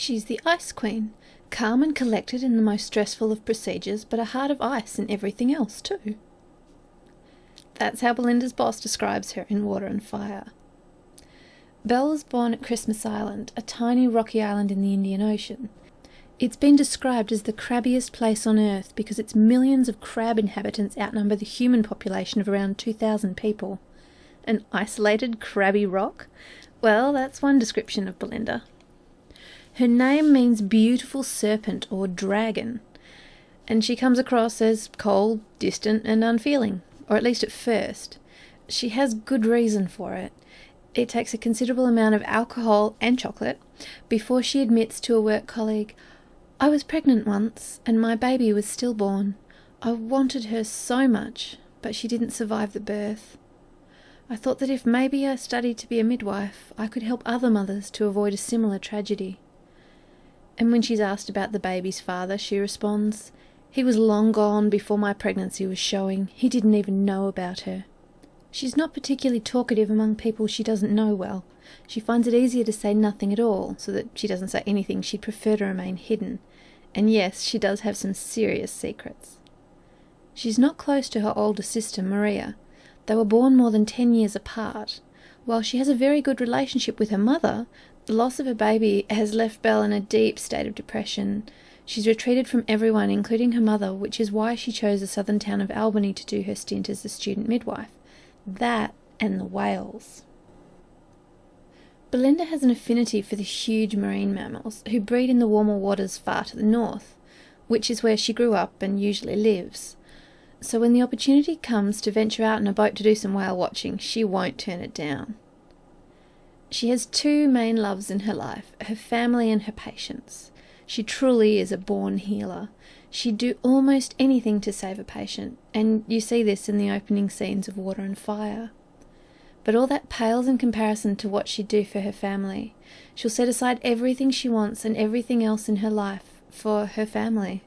She's the Ice Queen, calm and collected in the most stressful of procedures, but a heart of ice in everything else too. That's how Belinda's boss describes her in Water and Fire. Belle was born at Christmas Island, a tiny rocky island in the Indian Ocean. It's been described as the crabbiest place on Earth because its millions of crab inhabitants outnumber the human population of around 2,000 people. An isolated crabby rock? Well, that's one description of Belinda. Her name means beautiful serpent or dragon, and she comes across as cold, distant and unfeeling, or at least at first. She has good reason for it. It takes a considerable amount of alcohol and chocolate before she admits to a work colleague, "I was pregnant once, and my baby was stillborn. I wanted her so much, but she didn't survive the birth. I thought that if maybe I studied to be a midwife, I could help other mothers to avoid a similar tragedy." And when she's asked about the baby's father, she responds, "He was long gone before my pregnancy was showing. He didn't even know about her." She's not particularly talkative among people she doesn't know well. She finds it easier to say nothing at all, so that she doesn't say anything she'd prefer to remain hidden. And yes, she does have some serious secrets. She's not close to her older sister, Maria. They were born more than 10 years apart. While she has a very good relationship with her mother, the loss of her baby has left Belle in a deep state of depression. She's retreated from everyone, including her mother, which is why she chose the southern town of Albany to do her stint as a student midwife. That and the whales. Belinda has an affinity for the huge marine mammals, who breed in the warmer waters far to the north, which is where she grew up and usually lives. So when the opportunity comes to venture out in a boat to do some whale watching, she won't turn it down. She has two main loves in her life, her family and her patients. She truly is a born healer. She'd do almost anything to save a patient, and you see this in the opening scenes of Water and Fire. But all that pales in comparison to what she'd do for her family. She'll set aside everything she wants and everything else in her life for her family.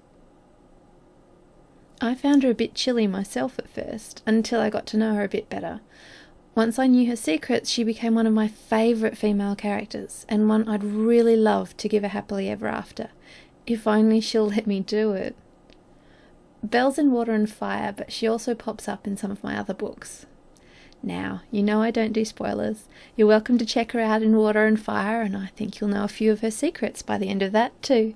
I found her a bit chilly myself at first, until I got to know her a bit better. Once I knew her secrets, she became one of my favourite female characters, and one I'd really love to give a happily ever after, if only she'll let me do it. Belle's in Water and Fire, but she also pops up in some of my other books. Now, you know I don't do spoilers. You're welcome to check her out in Water and Fire, and I think you'll know a few of her secrets by the end of that too.